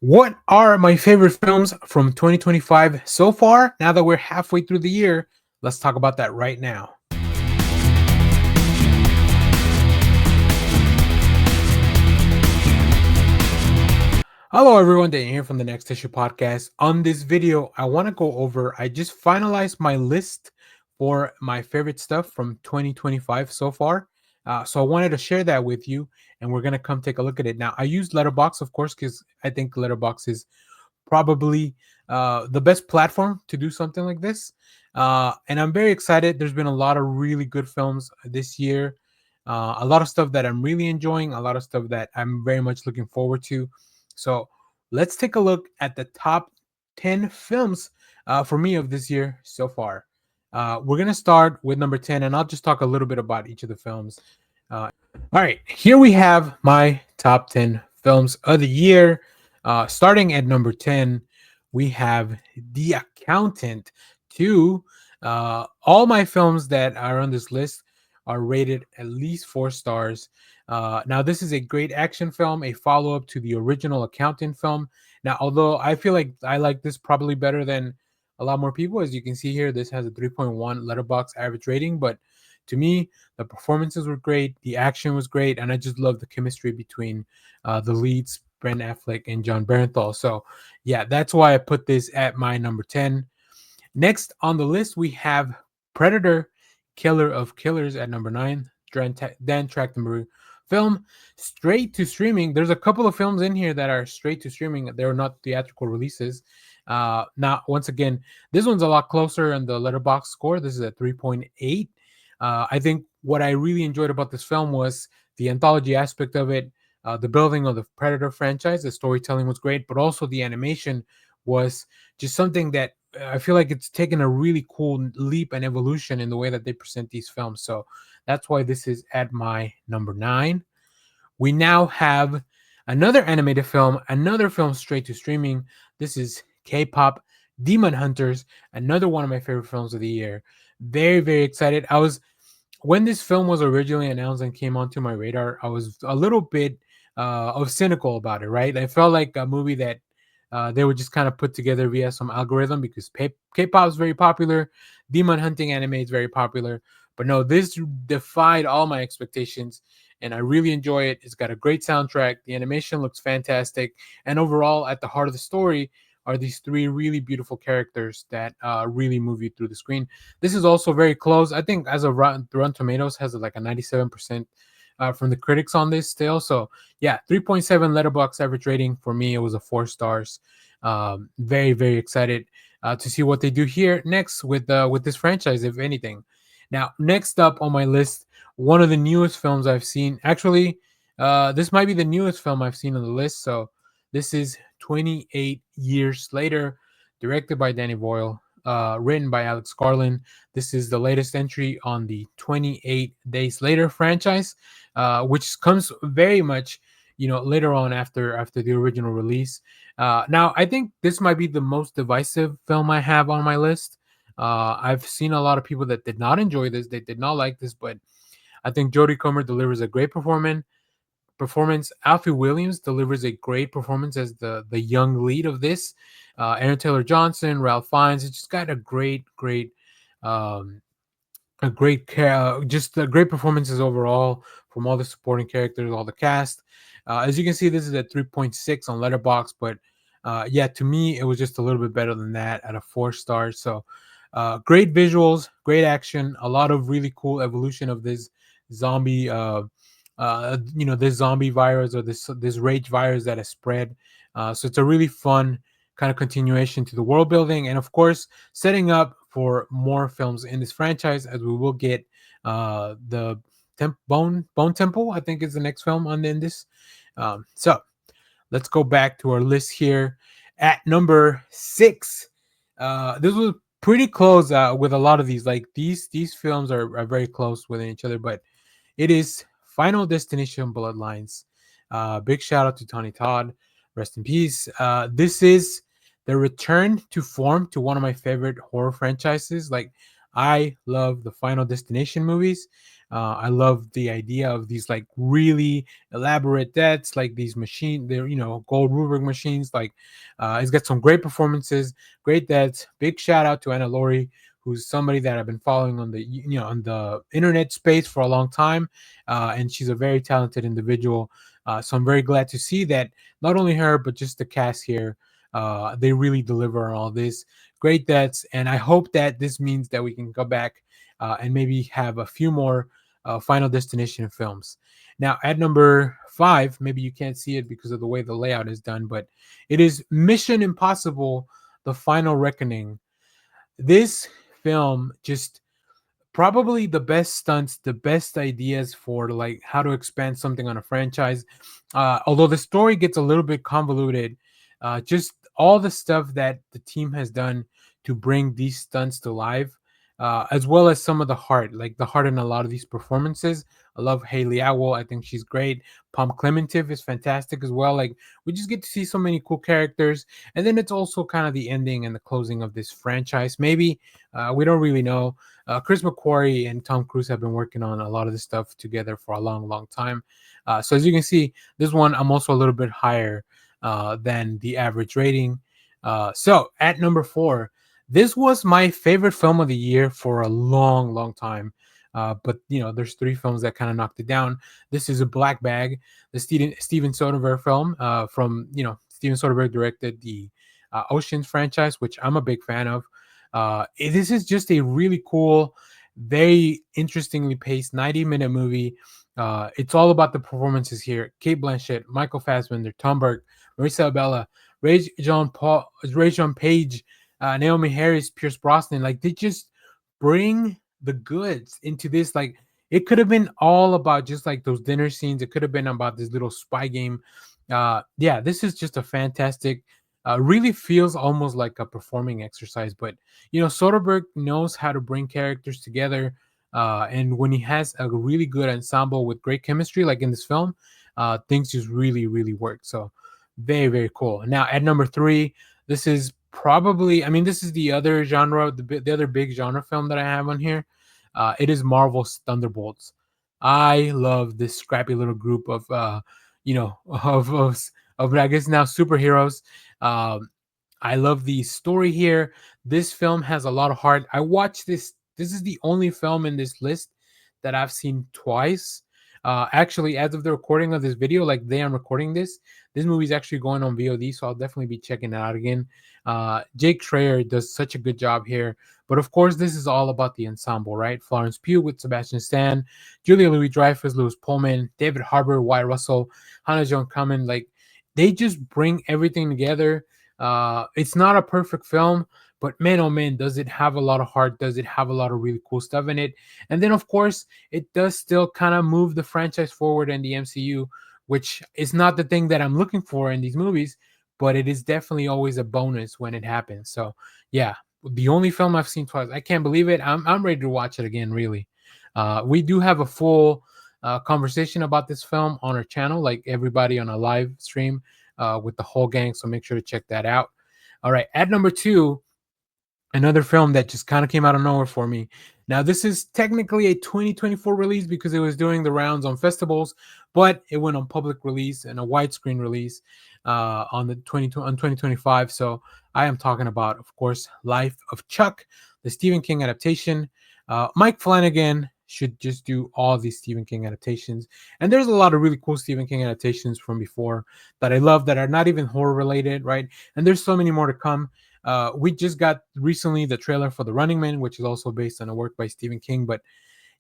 What are my favorite films from 2025 so far? Now that we're halfway through the year, let's talk about that right now. Hello, everyone. Dan here from the Next Issue Podcast. On this video, I want to go over. I just finalized my list for my favorite stuff from 2025 so far. So I wanted to share that with you, and we're gonna come take a look at it. Now, I use Letterbox, of course, because I think Letterbox is probably the best platform to do something like this. And I'm very excited. There's been a lot of really good films this year. A lot of stuff that I'm really enjoying, a lot of stuff that I'm very much looking forward to. So let's take a look at the top 10 films for me of this year so far. We're going to start with number 10, and I'll just talk a little bit about each of the films. All right, here we have my top 10 films of the year. Starting at number 10, we have The Accountant 2. All my films that are on this list are rated at least 4 stars. Now, this is a great action film, a follow up to the original Accountant film. Now, although I feel like I like this probably better than a lot more people, as you can see here, this has a 3.1 letterbox average rating. But to me, the performances were great, the action was great, and I just love the chemistry between the leads, Ben Affleck and John Barenthal. So, yeah, that's why I put this at my number 10. Next on the list, we have Predator, Killer of Killers at number 9. Dan Trachtenberg film, straight to streaming. There's a couple of films in here that are straight to streaming. They're not theatrical releases. Now, once again, this one's a lot closer in the letterbox score. This is a 3.8. I think what I really enjoyed about this film was the anthology aspect of it, the building of the Predator franchise. The storytelling was great, but also the animation was just something that I feel like it's taken a really cool leap and evolution in the way that they present these films. So that's why this is at my number 9. We now have another film straight to streaming. This is K-pop Demon Hunters, another one of my favorite films of the year. Very, very excited. I was When this film was originally announced and came onto my radar, I was a little bit of cynical about it. Right, I felt like a movie that they would just kind of put together via some algorithm because K-pop is very popular, demon hunting anime is very popular. But no, this defied all my expectations, and I really enjoy it. It's got a great soundtrack, the animation looks fantastic, and overall, at the heart of the story are these three really beautiful characters that really move you through the screen. This is also very close. I think as of Rotten Tomatoes has like a 97% from the critics on this still. So yeah, 3.7 letterbox average rating for me. It was a 4 stars. Very, very excited to see what they do here next with this franchise, if anything. Now, next up on my list, one of the newest films I've seen. Actually, this might be the newest film I've seen on the list. So this is 28 Years Later, directed by Danny Boyle, written by Alex Garland. This is the latest entry on the 28 Days Later franchise, which comes very much, later on after the original release. Now, I think this might be the most divisive film I have on my list. I've seen a lot of people that did not enjoy this; they did not like this, but I think Jodie Comer delivers a great performance. Alfie Williams delivers a great performance as the young lead of this. Aaron Taylor Johnson, Ralph Fiennes. It's just got a um, just great performances overall from all the supporting characters, all the cast. As you can see, this is at 3.6 on Letterbox, but yeah, to me, it was just a little bit better than that at a 4 star. So great visuals, great action, a lot of really cool evolution of this zombie. This zombie virus or this rage virus that has spread. So it's a really fun kind of continuation to the world building, and of course, setting up for more films in this franchise, as we will get the Bone Temple. I think is the next film on in this. So let's go back to our list here at number 6. This was pretty close with a lot of these. Like these films are very close within each other, but it is Final Destination Bloodlines. Big shout out to Tony Todd. Rest in peace. This is the return to form to one of my favorite horror franchises. Like, I love the Final Destination movies. I love the idea of these like really elaborate deaths, like these they're gold rubric machines. Like, it's got some great performances, great deaths. Big shout out to Anna Lori, who's somebody that I've been following on the on the internet space for a long time, and she's a very talented individual. So I'm very glad to see that not only her but just the cast here. They really deliver on all this great deaths, and I hope that this means that we can go back and maybe have a few more Final Destination films. Now, at number five, maybe you can't see it because of the way the layout is done, but it is Mission Impossible: The Final Reckoning. This film just probably the best stunts, the best ideas for like how to expand something on a franchise. Although the story gets a little bit convoluted, just all the stuff that the team has done to bring these stunts to life, as well as some of the heart, like the heart in a lot of these performances. I love Haley Atwell. I think she's great. Palm Clementif is fantastic as well. Like, we just get to see so many cool characters. And then it's also kind of the ending and the closing of this franchise. Maybe we don't really know. Chris McQuarrie and Tom Cruise have been working on a lot of this stuff together for a long, long time. So as you can see, this one I'm also a little bit higher than the average rating. So at number four, this was my favorite film of the year for a long, long time. But there's three films that kind of knocked it down. This is a Black Bag, the Steven Soderbergh film. From Steven Soderbergh directed the Oceans franchise, which I'm a big fan of. This is just a really cool, very interestingly paced 90-minute movie. It's all about the performances here. Kate Blanchett, Michael Fassbender, Tom Burke, Marissa Abella, Ray John Page, Naomi Harris, Pierce Brosnan. Like, they just bring the goods into this. Like, it could have been all about just like those dinner scenes. It could have been about this little spy game. Yeah, this is just a fantastic. Really feels almost like a performing exercise, but Soderbergh knows how to bring characters together, and when he has a really good ensemble with great chemistry, like in this film, things just really, really work. So very, very cool. Now at number three, this is probably, I mean, this is the other genre, the other big genre film that I have on here. It is Marvel's Thunderbolts. I love this scrappy little group of, of I guess now superheroes. Um, I love the story here. This film has a lot of heart. I watched this. This is the only film in this list that I've seen twice. Actually, as of the recording of this video, like the day I'm recording this movie is actually going on VOD, so I'll definitely be checking it out again. Jake Schreier does such a good job here. But of course, this is all about the ensemble, right? Florence Pugh with Sebastian Stan, Julia Louis-Dreyfus, Louis Pullman, David Harbour, Wyatt Russell, Hannah John Kamen. Like, they just bring everything together. It's not a perfect film, but man, oh man, does it have a lot of heart? Does it have a lot of really cool stuff in it? And then, of course, it does still kind of move the franchise forward in the MCU, which is not the thing that I'm looking for in these movies, but it is definitely always a bonus when it happens. So, yeah, the only film I've seen twice. I can't believe it. I'm ready to watch it again, really. We do have a full conversation about this film on our channel, like everybody on a live stream with the whole gang. So make sure to check that out. All right, at number two, another film that just kind of came out of nowhere for me. Now, this is technically a 2024 release because it was doing the rounds on festivals, but it went on public release and a widescreen release on the 2025. So I am talking about, of course, Life of Chuck, the Stephen King adaptation. Mike Flanagan should just do all these Stephen King adaptations. And there's a lot of really cool Stephen King adaptations from before that I love that are not even horror related, right? And there's so many more to come. We just got recently the trailer for The Running Man, which is also based on a work by Stephen King. But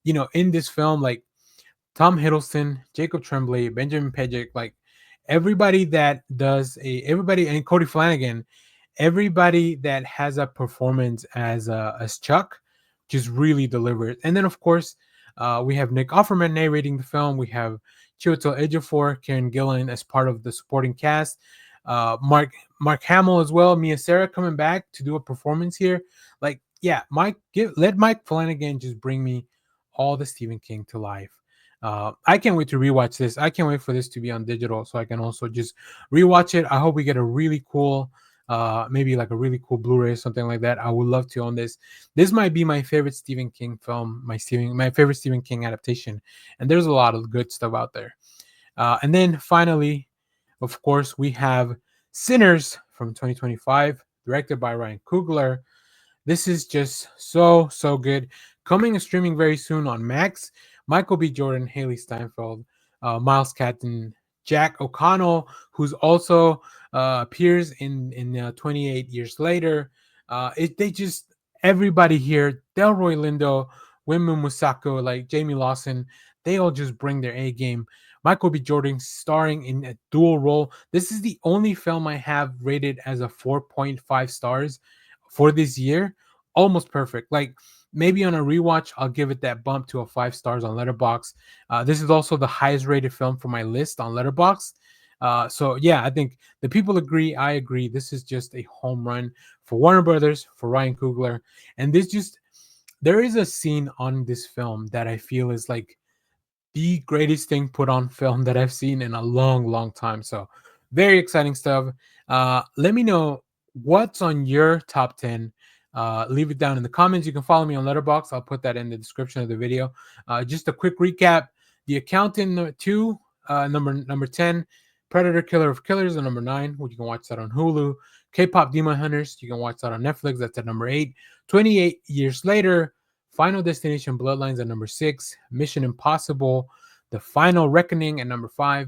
in this film, like Tom Hiddleston, Jacob Tremblay, Benjamin Pejcik, like everybody, and Cody Flanagan, everybody that has a performance as Chuck just really delivered. And then of course, we have Nick Offerman narrating the film. We have Chiwetel Ejiofor, Karen Gillan as part of the supporting cast. Mark Hamill as well, Mia Sara coming back to do a performance here. Like, yeah, let Mike Flanagan just bring me all the Stephen King to life. I can't wait to rewatch this. I can't wait for this to be on digital so I can also just rewatch it. I hope we get a really cool maybe like a really cool Blu-ray or something like that. I would love to own this. This might be my favorite Stephen King film, my favorite Stephen King adaptation, and there's a lot of good stuff out there. And then finally, of course, we have Sinners from 2025, directed by Ryan Coogler. This is just so good. Coming and streaming very soon on Max. Michael B. Jordan, Haley Steinfeld, Miles Catton, Jack O'Connell, who's also appears in 28 Years Later. They just everybody here, Delroy Lindo, Winmu Musako, like Jamie Lawson, they all just bring their A game. Michael B. Jordan starring in a dual role. This is the only film I have rated as a 4.5 stars for this year. Almost perfect. Like maybe on a rewatch, I'll give it that bump to a 5 stars on Letterbox. This is also the highest rated film for my list on Letterbox. So yeah, I think the people agree. I agree. This is just a home run for Warner Brothers, for Ryan Coogler, and this just there is a scene on this film that I feel is like the greatest thing put on film that I've seen in a long time. So very exciting stuff. Let me know what's on your top 10. Leave it down in the comments. You can follow me on Letterbox. I'll put that in the description of the video. Just a quick recap: The Accountant 2, number 10. Predator Killer of Killers at number 9. You can watch that on Hulu. K-pop Demon Hunters. You can watch that on Netflix. That's at number 8. 28 Years Later. Final Destination Bloodlines at number 6, Mission Impossible, The Final Reckoning at number 5,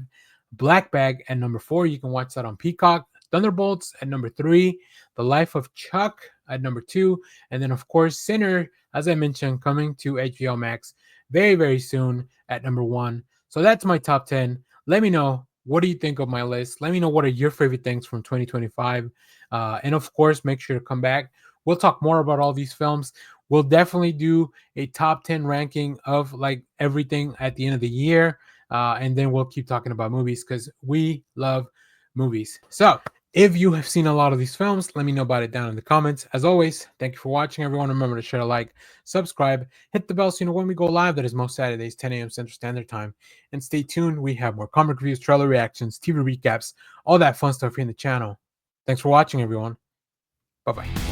Black Bag at number 4. You can watch that on Peacock. Thunderbolts at number 3, The Life of Chuck at number 2, and then of course Sinner, as I mentioned, coming to HBO Max very soon at number 1. So that's my top 10. Let me know, what do you think of my list? Let me know what are your favorite things from 2025, and of course make sure to come back. We'll talk more about all these films. We'll definitely do a top 10 ranking of like everything at the end of the year. And then we'll keep talking about movies because we love movies. So if you have seen a lot of these films, let me know about it down in the comments. As always, thank you for watching, everyone. Remember to share, like, subscribe, hit the bell so you know when we go live. That is most Saturdays, 10 a.m. Central Standard Time. And stay tuned. We have more comic reviews, trailer reactions, TV recaps, all that fun stuff here in the channel. Thanks for watching, everyone. Bye-bye.